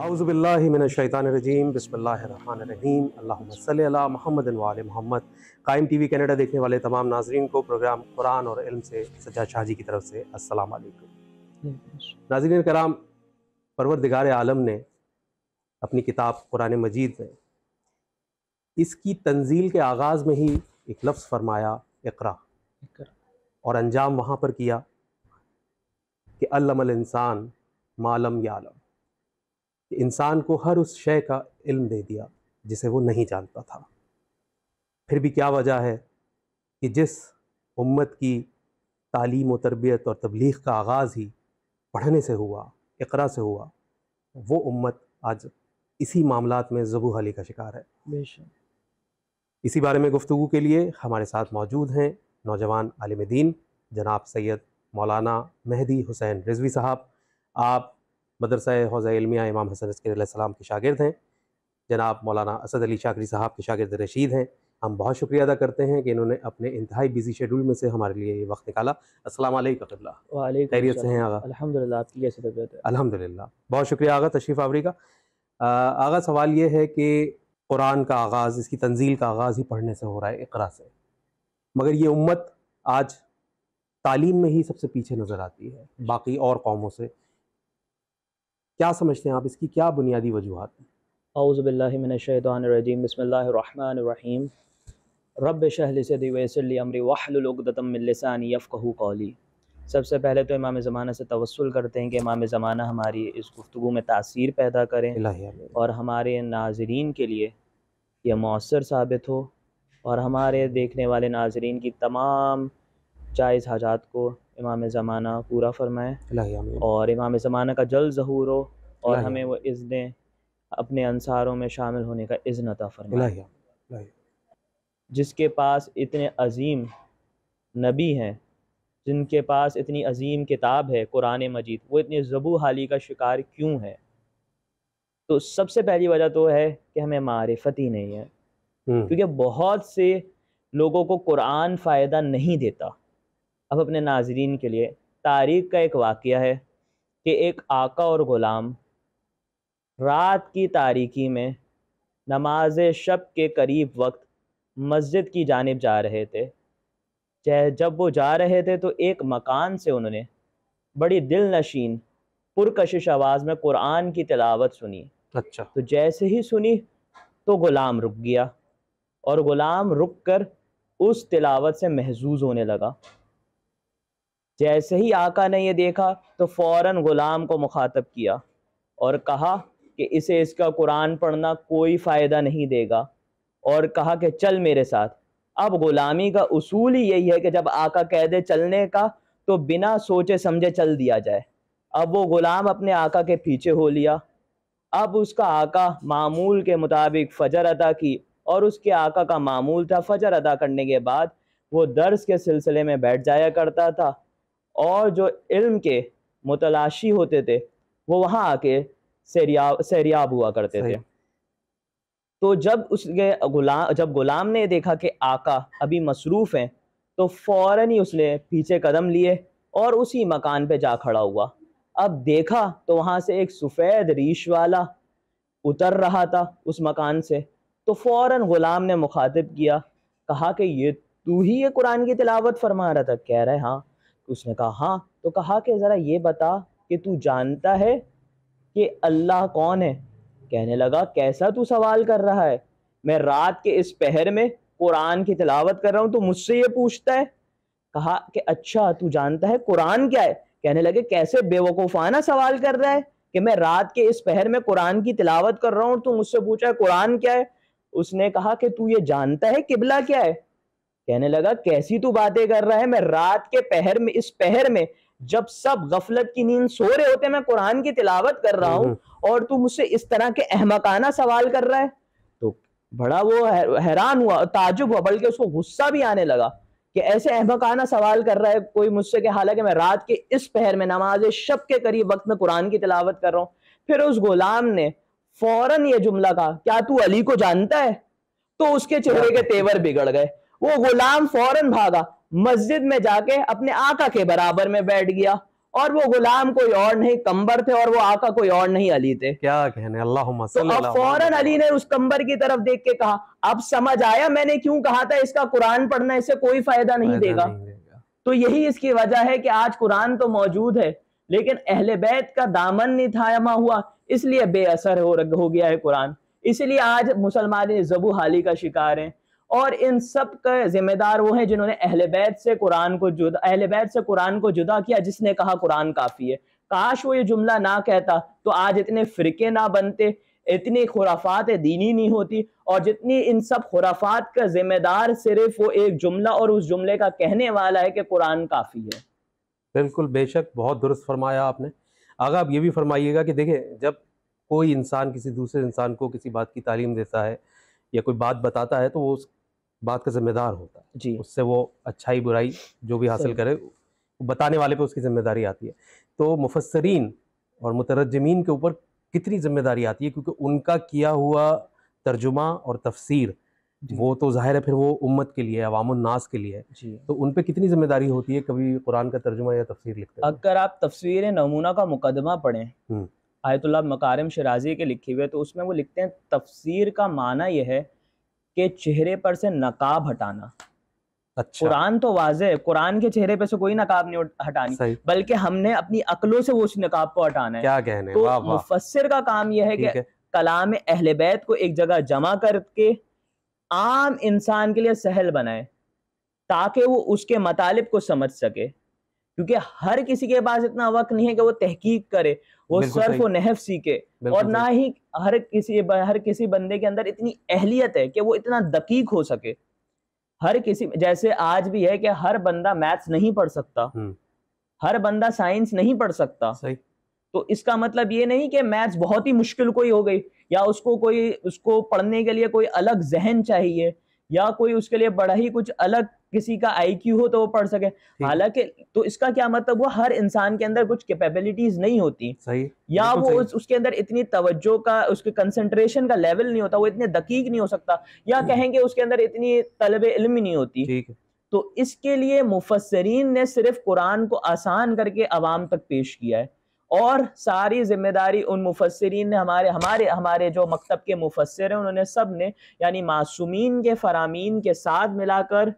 اعوذ باللہ من الشیطان الرجیم، بسم اللہ الرحمن الرحیم، اللہم صلی علی محمد و آل محمد۔ قائم ٹی وی کینیڈا دیکھنے والے تمام ناظرین کو پروگرام قرآن اور علم سے سجاد شاہ جی کی طرف سے السلام علیکم۔ ناظرین کرام، پروردگار عالم نے اپنی کتاب قرآن مجید میں اس کی تنزیل کے آغاز میں ہی ایک لفظ فرمایا، اقرا، اور انجام وہاں پر کیا کہ علم الانسان ما لم یعلم، کہ انسان کو ہر اس شے کا علم دے دیا جسے وہ نہیں جانتا تھا۔ پھر بھی کیا وجہ ہے کہ جس امت کی تعلیم و تربیت اور تبلیغ کا آغاز ہی پڑھنے سے ہوا، اقرا سے ہوا، وہ امت آج اسی معاملات میں ذبح علی کا شکار ہے۔ بے شک۔ اسی بارے میں گفتگو کے لیے ہمارے ساتھ موجود ہیں نوجوان عالم دین جناب سید مولانا مہدی حسین رضوی صاحب۔ آپ مدرسہ حوزہ علمیہ امام حسن عسکری علیہ السلام کے شاگرد ہیں۔ جناب مولانا اسد علی شاکری صاحب کے شاگرد رشید ہیں۔ ہم بہت شکریہ ادا کرتے ہیں کہ انہوں نے اپنے انتہائی بیزی شیڈول میں سے ہمارے لیے یہ وقت نکالا۔ السلام علیکم قبلہ۔ وعلیکم خیریت سے ہیں آغا؟ الحمدللہ، آپ کی کیسی طبیعت ہے؟ الحمدللہ، بہت شکریہ آغا تشریف آوری کا۔ آغا سوال یہ ہے کہ قرآن کا آغاز، اس کی تنزیل کا آغاز ہی پڑھنے سے ہو رہا ہے، اقرا سے، مگر یہ امت آج تعلیم میں ہی سب سے پیچھے نظر آتی ہے باقی اور قوموں سے۔ کیا سمجھتے ہیں آپ، اس کی کیا بنیادی وجوہات ہیں؟ اعوذ باللہ من الشیطان الرجیم، بسم اللہ الرحمن الرحیم۔ رب اشرح لی صدری ویسر لی امری واحلل عقدۃ من لسانی یفقہوا قولی۔ سب سے پہلے تو امام زمانہ سے توسل کرتے ہیں کہ امام زمانہ ہماری اس گفتگو میں تاثیر پیدا کریں اور ہمارے ناظرین کے لیے یہ مؤثر ثابت ہو، اور ہمارے دیکھنے والے ناظرین کی تمام جائز حاجات کو امام زمانہ پورا فرمائے، اور امام زمانہ کا جلد ظہور ہو، اور ہمیں وہ اذن اپنے انصاروں میں شامل ہونے کا اذن عطا فرمائے۔ جس کے پاس اتنے عظیم نبی ہیں، جن کے پاس اتنی عظیم کتاب ہے قرآن مجید، وہ اتنی ذبح حالی کا شکار کیوں ہے؟ تو سب سے پہلی وجہ تو ہے کہ ہمیں معرفت ہی نہیں ہے، کیونکہ بہت سے لوگوں کو قرآن فائدہ نہیں دیتا۔ اب اپنے ناظرین کے لیے تاریخ کا ایک واقعہ ہے کہ ایک آقا اور غلام رات کی تاریکی میں نماز شب کے قریب وقت مسجد کی جانب جا رہے تھے۔ جب وہ جا رہے تھے تو ایک مکان سے انہوں نے بڑی دل نشین پرکشش آواز میں قرآن کی تلاوت سنی۔ اچھا، تو جیسے ہی سنی تو غلام رک گیا، اور غلام رک کر اس تلاوت سے محظوظ ہونے لگا۔ جیسے ہی آقا نے یہ دیکھا تو فوراً غلام کو مخاطب کیا اور کہا کہ اسے اس کا قرآن پڑھنا کوئی فائدہ نہیں دے گا، اور کہا کہ چل میرے ساتھ۔ اب غلامی کا اصول ہی یہی ہے کہ جب آقا کہہ دے چلنے کا تو بنا سوچے سمجھے چل دیا جائے۔ اب وہ غلام اپنے آقا کے پیچھے ہو لیا۔ اب اس کا آقا معمول کے مطابق فجر ادا کی، اور اس کے آقا کا معمول تھا فجر ادا کرنے کے بعد وہ درس کے سلسلے میں بیٹھ جایا کرتا تھا، اور جو علم کے متلاشی ہوتے تھے وہ وہاں آ کے سیریاب ہوا کرتے تھے۔ تو جب غلام نے دیکھا کہ آقا ابھی مصروف ہیں تو فوراً ہی اس نے پیچھے قدم لیے اور اسی مکان پہ جا کھڑا ہوا۔ اب دیکھا تو وہاں سے ایک سفید ریش والا اتر رہا تھا اس مکان سے، تو فوراً غلام نے مخاطب کیا، کہا کہ یہ تو ہی یہ قرآن کی تلاوت فرما رہا تھا؟ کہہ رہے ہاں۔ اس نے کہا ہاں، تو کہا کہ ذرا یہ بتا کہ تو جانتا ہے کہ اللہ کون ہے؟ کہنے لگا کیسا تو سوال کر رہا ہے؟ میں رات کے اس پہر میں قرآن کی تلاوت کر رہا ہوں، تو مجھ سے یہ پوچھتا ہے؟ کہا کہ اچھا تو جانتا ہے قرآن کیا ہے؟ کہنے لگے کیسے بے وقوفانہ سوال کر رہا ہے کہ میں رات کے اس پہر میں قرآن کی تلاوت کر رہا ہوں، تو مجھ سے پوچھا ہے قرآن کیا ہے؟ اس نے کہا کہ تو یہ جانتا ہے قبلہ کیا ہے؟ کہنے لگا کیسی تو باتیں کر رہا ہے، میں رات کے پہر میں، اس پہر میں جب سب غفلت کی نیند سو رہے ہوتے میں قرآن کی تلاوت کر رہا ہوں، اور تو مجھ سے اس طرح کے احمقانہ سوال کر رہا ہے؟ تو بڑا وہ حیران ہوا، تعجب ہوا، بلکہ اس کو غصہ بھی آنے لگا کہ ایسے احمقانہ سوال کر رہا ہے کوئی مجھ سے، کہ حالانکہ میں رات کے اس پہر میں نماز شب کے قریب وقت میں قرآن کی تلاوت کر رہا ہوں۔ پھر اس غلام نے فوراً یہ جملہ کہا، کیا تو علی کو جانتا ہے؟ تو اس کے چہرے کے تیور بگڑ گئے۔ وہ غلام فوراً بھاگا، مسجد میں جا کے اپنے آقا کے برابر میں بیٹھ گیا، اور وہ غلام کوئی اور نہیں کمبر تھے اور وہ آقا کوئی اور نہیں علی تھے. کیا کہنے, اللہم تو صلی اب اللہ فوراً علی نے اس کمبر کی طرف دیکھ کے کہا اب سمجھ آیا میں نے کیوں کہا تھا اس کا قرآن پڑھنا اس سے کوئی فائدہ نہیں دے گا. تو یہی اس کی وجہ ہے کہ آج قرآن تو موجود ہے لیکن اہل بیت کا دامن نہیں تھاما ہوا, اس لیے بے اثر ہو گیا ہے قرآن. اس لیے آج مسلمان ذبح حالی کا شکار ہیں, اور ان سب کا ذمہ دار وہ ہیں جنہوں نے اہل بیت سے قرآن کو جدا کیا, جس نے کہا قرآن کافی ہے. کاش وہ یہ جملہ نہ کہتا تو آج اتنے فرقے نہ بنتے, اتنی خرافات دینی نہیں ہوتی, اور جتنی ان سب خرافات کا ذمہ دار صرف وہ ایک جملہ اور اس جملے کا کہنے والا ہے کہ قرآن کافی ہے. بالکل بے شک, بہت درست فرمایا آپ نے. آگا آپ یہ بھی فرمائیے گا کہ دیکھیں جب کوئی انسان کسی دوسرے انسان کو کسی بات کی تعلیم دیتا ہے یا کوئی بات بتاتا ہے تو وہ اس بات کا ذمہ دار ہوتا ہے. جی اس سے وہ اچھائی برائی جو بھی حاصل کرے بتانے والے پہ اس کی ذمہ داری آتی ہے. تو مفسرین اور مترجمین کے اوپر کتنی ذمہ داری آتی ہے, کیونکہ ان کا کیا ہوا ترجمہ اور تفسیر وہ تو ظاہر ہے پھر وہ امت کے لیے, عوام الناس کے لیے ہے. جی تو ان پہ کتنی ذمہ داری ہوتی ہے کبھی قرآن کا ترجمہ یا تفسیر لکھتے ہیں؟ اگر آپ تفسیر نمونہ کا مقدمہ پڑھیں آیت اللہ مکارم شرازی کے لکھے ہوئے, تو اس میں وہ لکھتے ہیں تفسیر کا معنی یہ ہے کہ چہرے پر سے نقاب ہٹانا. اچھا, قرآن تو واضح ہے, قرآن کے چہرے پہ سے کوئی نقاب نہیں ہٹانی, صحیح, بلکہ ہم نے اپنی عقلوں سے وہ اس نقاب کو ہٹانا ہے. کیا کہنے, تو واہ واہ, مفسر کا کام یہ ہے کہ ٹھیک ہے, کلام اہل بیت کو ایک جگہ جمع کر کے عام انسان کے لیے سہل بنائے تاکہ وہ اس کے مطالب کو سمجھ سکے, کیونکہ ہر کسی کے پاس اتنا وقت نہیں ہے کہ وہ تحقیق کرے, وہ بالکل صرف صحیح, و نحو سیکھے, اور بالکل نہ صحیح, ہی ہر کسی بندے کے اندر اتنی اہلیت ہے کہ وہ اتنا دقیق ہو سکے. ہر کسی, جیسے آج بھی ہے کہ ہر بندہ میتھس نہیں پڑھ سکتا, ہر بندہ سائنس نہیں پڑھ سکتا. صحیح, تو اس کا مطلب یہ نہیں کہ میتھس بہت ہی مشکل کوئی ہو گئی, یا اس کو پڑھنے کے لیے کوئی الگ ذہن چاہیے, یا کوئی اس کے لیے بڑا ہی کچھ الگ کسی کا آئی کیو ہو تو وہ پڑھ سکے. حالانکہ تو اس کا کیا مطلب, وہ ہر انسان کے اندر کچھ کیپیبلٹیز نہیں ہوتی, صحیح, یا وہ اس کے اندر اتنی توجہ کا, اس کے کنسنٹریشن کا لیول نہیں ہوتا, وہ اتنے دقیق نہیں ہو سکتا, یا کہیں گے اس کے اندر اتنی طلب علم ہی نہیں ہوتی. ٹھیک ہے, تو اس کے لیے مفسرین نے صرف قرآن کو آسان کر کے عوام تک پیش کیا ہے, اور ساری ذمہ داری ان مفسرین نے, ہمارے جو مکتب کے مفسر ہیں انہوں نے سب نے, یعنی معصومین کے فرامین کے ساتھ ملا کر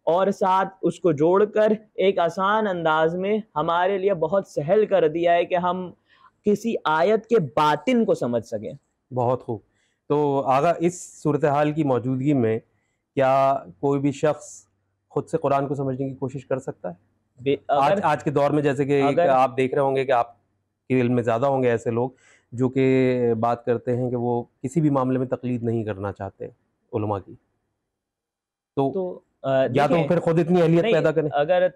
اور ساتھ اس کو جوڑ کر ایک آسان انداز میں ہمارے لیے بہت سہل کر دیا ہے کہ ہم کسی آیت کے باطن کو سمجھ سکیں. بہت خوب. تو آغا اس صورتحال کی موجودگی میں کیا کوئی بھی شخص خود سے قرآن کو سمجھنے کی کوشش کر سکتا ہے آج کے دور میں؟ جیسے کہ آپ دیکھ رہے ہوں گے کہ آپ کے علم میں زیادہ ہوں گے ایسے لوگ جو کہ بات کرتے ہیں کہ وہ کسی بھی معاملے میں تقلید نہیں کرنا چاہتے علماء کی, تو یا تو پھر خود اتنی اہلیت پیدا کریں. اگر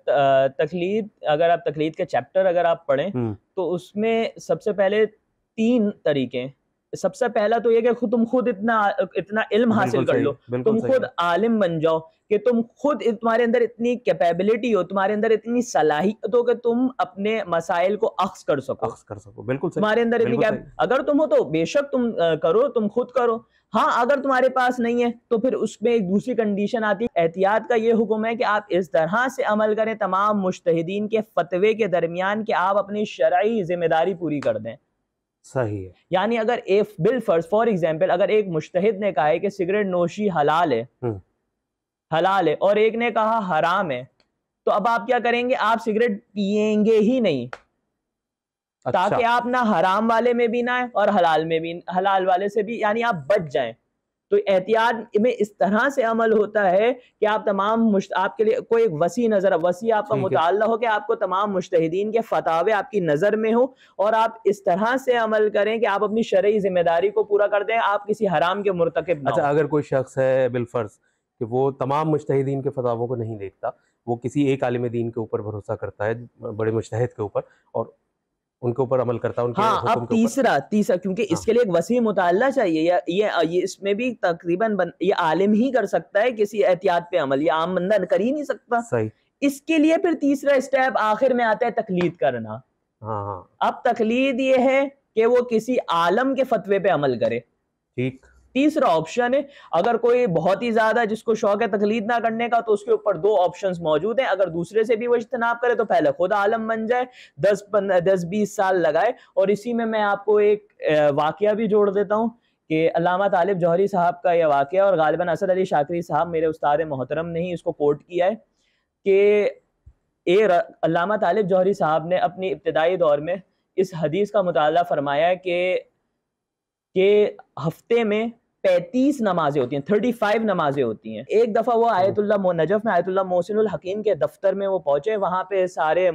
آپ تقلید کے چیپٹر اگر آپ پڑھیں تو اس میں سب سے پہلے 3 طریقے. سب سے پہلا تو یہ کہ تم خود اتنا علم حاصل کر لو, تم خود عالم بن جاؤ, کہ تم خود, تمہارے اندر اتنی کیپیبلٹی ہو, تمہارے اندر اتنی صلاحیت ہو کہ تم اپنے مسائل کو اخذ کر سکو. بالکل تمہارے اندر اتنی, اگر تم ہو تو بے شک تم کرو, تم خود کرو. ہاں اگر تمہارے پاس نہیں ہے تو پھر اس میں ایک دوسری کنڈیشن آتی ہے. احتیاط کا یہ حکم ہے کہ آپ اس طرح سے عمل کریں تمام مجتہدین کے فتوے کے درمیان کہ آپ اپنی شرعی ذمہ داری پوری کر دیں. صحیح ہے. یعنی اگر بالفرض فار ایگزامپل اگر ایک مجتہد نے کہا ہے کہ سگریٹ نوشی حلال ہے اور ایک نے کہا حرام ہے, تو اب آپ کیا کریں گے, آپ سگریٹ پیئیں گے ہی نہیں, تاکہ آپ نہ حرام والے میں بھی نہ آئیں اور حلال والے سے بھی, یعنی آپ بچ جائیں. تو احتیاط میں اس طرح سے عمل ہوتا ہے کہ آپ آپ کے لیے کوئی ایک وسیع آپ کا مطالعہ ہو کہ آپ کو تمام مجتہدین کے فتاوے آپ کی نظر میں ہو, اور آپ اس طرح سے عمل کریں کہ آپ اپنی شرعی ذمہ داری کو پورا کر دیں, آپ کسی حرام کے مرتکب نہ ہوں. اگر کوئی شخص ہے بالفرض کہ وہ تمام مجتہدین کے فتاووں کو نہیں دیکھتا, وہ کسی ایک عالم دین کے اوپر بھروسہ کرتا ہے, بڑے مجتہد کے اوپر, اور ان کے اوپر عمل کرتا ہے, ان کے حکم کے اوپر. تیسرا کیونکہ اس کے لیے ایک وسیع مطالعہ چاہیے, یہ اس میں بھی تقریباً یہ عالم ہی کر سکتا ہے کسی احتیاط پہ عمل, یہ عام بندہ کر ہی نہیں سکتا. صحیح. اس کے لیے پھر تیسرا اسٹیپ آخر میں آتا ہے تقلید کرنا. اب تقلید یہ ہے کہ وہ کسی عالم کے فتوے پہ عمل کرے. ٹھیک. تیسرا آپشن ہے، اگر کوئی بہت ہی زیادہ جس کو شوق ہے تقلید نہ کرنے کا تو اس کے اوپر دو آپشنز موجود ہیں، اگر دوسرے سے بھی وہ اجتناب کرے تو پہلے خود عالم بن جائے، 10-20 سال لگائے۔ اور اسی میں آپ کو ایک واقعہ بھی جوڑ دیتا ہوں کہ علامہ طالب جوہری صاحب کا یہ واقعہ، اور غالباً اسد علی شاکری صاحب میرے استاد محترم نے ہی اس کو کوٹ کیا ہے کہ علامہ طالب جوہری صاحب نے اپنی ابتدائی دور میں اس حدیث کا مطالعہ فرمایا ہے کہ ہفتے میں 35 نمازیں ہوتی ہیں، 35 نمازیں ہوتی ہیں۔ ایک دفعہ وہ آیت اللہ نجف میں آیت اللہ محسن الحکیم کے دفتر میں وہ پہنچے، وہاں پہ سارے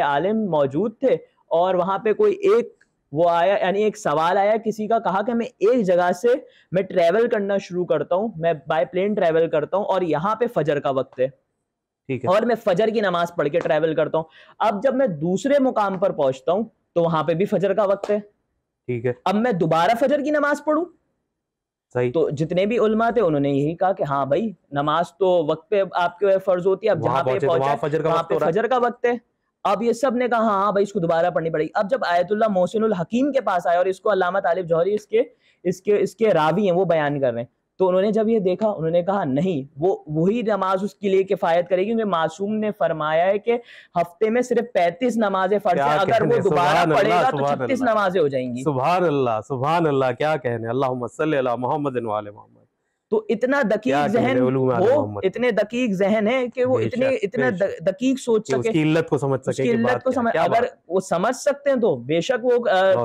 عالم موجود تھے، اور وہاں پہ کوئی ایک وہ آیا، یعنی ایک سوال آیا کسی کا، کہا کہ میں ایک جگہ سے میں ٹریول کرنا شروع کرتا ہوں، میں بائی پلین ٹریول کرتا ہوں، اور یہاں پہ فجر کا وقت ہے اور میں فجر کی نماز پڑھ کے ٹریول کرتا ہوں۔ اب جب میں دوسرے مقام پر پہنچتا ہوں تو وہاں پہ بھی فجر کا وقت ہے، ٹھیک ہے، اب میں دوبارہ فجر کی نماز پڑھوں؟ صحیح۔ تو جتنے بھی علماء تھے انہوں نے یہی کہا کہ ہاں بھائی نماز تو وقت پہ آپ کے فرض ہوتی ہے، اب جہاں پہ پہنچا وہاں پہ فجر کا وقت ہے۔ اب یہ سب نے کہا ہاں بھائی اس کو دوبارہ پڑھنی پڑے گی۔ اب جب آیت اللہ محسن الحکیم کے پاس آیا، اور اس کو علامہ طالب جوہری اس کے راوی ہیں، وہ بیان کر رہے ہیں، تو انہوں نے جب یہ دیکھا انہوں نے کہا نہیں، وہی نماز اس کے لیے کفایت کرے گی، کیونکہ معصوم نے فرمایا ہے کہ ہفتے میں صرف 35 نمازیں فرض ہیں، اگر وہ دوبارہ پڑھے گا تو 36 نمازیں ہو جائیں گی۔ سبحان اللہ سبحان اللہ، کیا کہنے، اللہم صلی علی محمد وعلی محمد۔ تو اتنا دقیق ذہن ہو، اتنے دقیق ذہن ہے کہ وہ اتنا دقیق سوچ سکے، اس کی علت کو سمجھ سکے، اگر وہ سمجھ سکتے ہیں تو بے شک وہ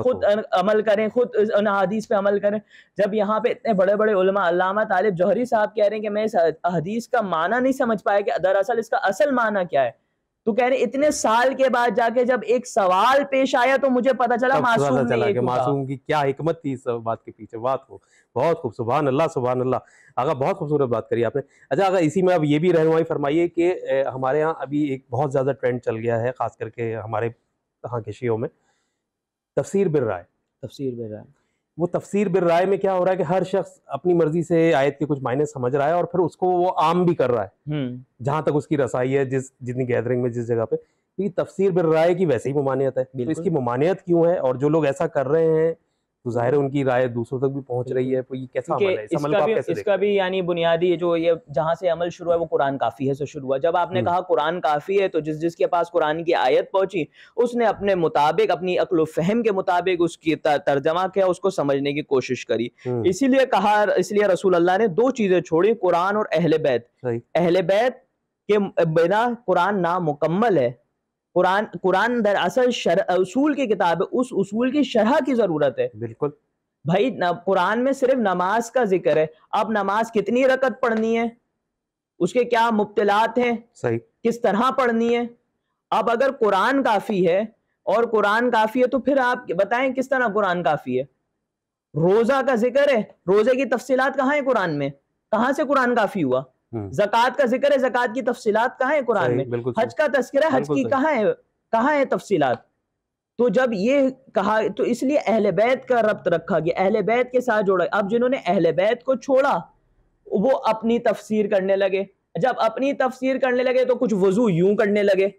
خود عمل کریں، خود ان حدیث پہ عمل کریں۔ جب یہاں پہ اتنے بڑے بڑے علماء، علامہ طالب جوہری صاحب کہہ رہے ہیں کہ میں اس حدیث کا معنی نہیں سمجھ پایا کہ دراصل اس کا اصل معنی کیا ہے، تو کہہ رہے اتنے سال کے بعد جا کے جب ایک سوال پیش آیا تو مجھے پتا چلا معصوم نے یہ کہا، معصوم کی کیا حکمت تھی اس بات کے پیچھے۔ بات کو بہت خوب، سبحان اللہ سبحان اللہ، آقا بہت خوبصورت بات کری آپ نے۔ اچھا آقا، اسی میں اب یہ بھی رہنمائی فرمائیے کہ ہمارے ہاں ابھی ایک بہت زیادہ ٹرینڈ چل گیا ہے، خاص کر کے ہمارے ہاں کے شیعوں میں، تفسیر بالرائے۔ تفسیر بالرائے، وہ تفسیر بالرائے میں کیا ہو رہا ہے کہ ہر شخص اپنی مرضی سے آیت کے کچھ معنی سمجھ رہا ہے، اور پھر اس کو وہ عام بھی کر رہا ہے جہاں تک اس کی رسائی ہے، جتنی گیدرنگ میں جس جگہ پہ۔ یہ تفسیر بالرائے کی ویسے ہی ممانعت ہے، تو اس کی ممانعت کیوں ہے؟ اور جو لوگ ایسا کر رہے ہیں تو ظاہر ہے ان کی رائے دوسروں تک بھی پہنچ رہی ہے، تو یہ کیسا عمل ہے؟ اس عمل کو آپ کیسے دیکھتے ہیں؟ اس کا بھی یعنی بنیادی جو یہ جہاں سے عمل شروع ہے وہ قرآن کافی ہے سے شروع ہوا۔ جب آپ نے کہا قرآن کافی ہے تو جس کے پاس قرآن کی آیت پہنچی اس نے اپنے مطابق، اپنی عقل و فہم کے مطابق اس کی ترجمہ کیا، اس کو سمجھنے کی کوشش کری۔ اسی لیے رسول اللہ نے دو چیزیں چھوڑی، قرآن اور اہل بیت۔ اہل بیت کے بنا قرآن نامکمل ہے۔ قرآن دراصل اصول کی کتاب ہے، اس اصول کی شرح کی ضرورت ہے۔ بالکل بھائی، قرآن میں صرف نماز کا ذکر ہے، اب نماز کتنی رکعت پڑھنی ہے، اس کے کیا مبطلات ہیں، صحیح کس طرح پڑھنی ہے۔ اب اگر قرآن کافی ہے اور قرآن کافی ہے تو پھر آپ بتائیں کس طرح قرآن کافی ہے۔ روزہ کا ذکر ہے، روزے کی تفصیلات کہاں ہیں قرآن میں؟ کہاں سے قرآن کافی ہوا؟ زکوٰۃ کا ذکر ہے، زکوٰۃ کی تفصیلات کہاں ہیں قرآن میں؟ حج کا تذکرہ ہے، حج کی کہاں ہے تفصیلات؟ تو جب یہ کہا تو اس لیے اہل بیت کا ربط رکھا گیا، اہل بیت کے ساتھ جوڑا۔ اب جنہوں نے اہل بیت کو چھوڑا وہ اپنی تفسیر کرنے لگے، جب اپنی تفسیر کرنے لگے تو کچھ وضو یوں کرنے لگے،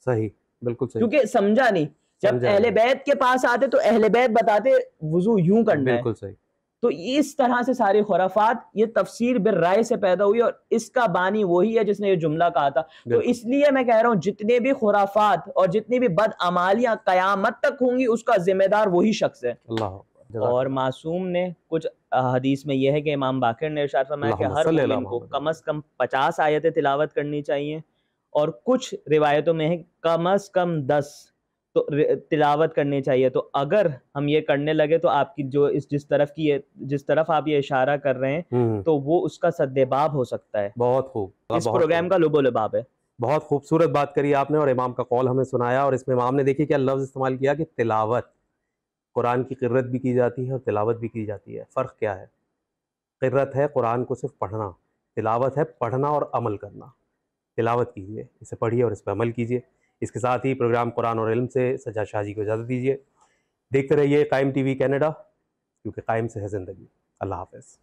صحیح بالکل صحیح، کیونکہ سمجھا نہیں۔ جب اہل بیت کے پاس آتے تو اہل بیت بتاتے وضو یوں کرنا ہے، بالکل صحیح۔ تو اس طرح سے سارے خرافات یہ تفسیر بالرائے سے پیدا ہوئی، اور اس کا بانی وہی ہے جس نے یہ جملہ کہا تھا۔ تو اس لیے میں کہہ رہا ہوں جتنے بھی خرافات اور جتنی بھی بدعمالیاں قیامت تک ہوں گی اس کا ذمہ دار وہی شخص ہے۔ اور معصوم نے کچھ حدیث میں یہ ہے کہ امام باقر نے ارشاد فرمایا کہ ہر مومن کو کم از کم 50 آیتیں تلاوت کرنی چاہیے، اور کچھ روایتوں میں ہے کم از کم 10 تو تلاوت کرنی چاہیے۔ تو اگر ہم یہ کرنے لگے تو آپ کی جو جس طرف آپ یہ اشارہ کر رہے ہیں تو وہ اس کا سد باب ہو سکتا ہے۔ بہت خوب، اس پروگرام کا لب و لباب ہے۔ بہت خوبصورت بات کری آپ نے، اور امام کا قول ہمیں سنایا، اور اس میں امام نے دیکھیے کیا لفظ استعمال کیا کہ تلاوت۔ قرآن کی قرت بھی کی جاتی ہے اور تلاوت بھی کی جاتی ہے۔ فرق کیا ہے؟ قرت ہے قرآن کو صرف پڑھنا، تلاوت ہے پڑھنا اور عمل کرنا۔ تلاوت کیجیے، اسے پڑھیے اور اس پہ عمل کیجیے۔ اس کے ساتھ ہی پروگرام قرآن اور علم سے سجاد شاہ جی کو اجازت دیجیے۔ دیکھتے رہیے قائم ٹی وی کینیڈا، کیونکہ قائم سے ہے زندگی۔ اللہ حافظ۔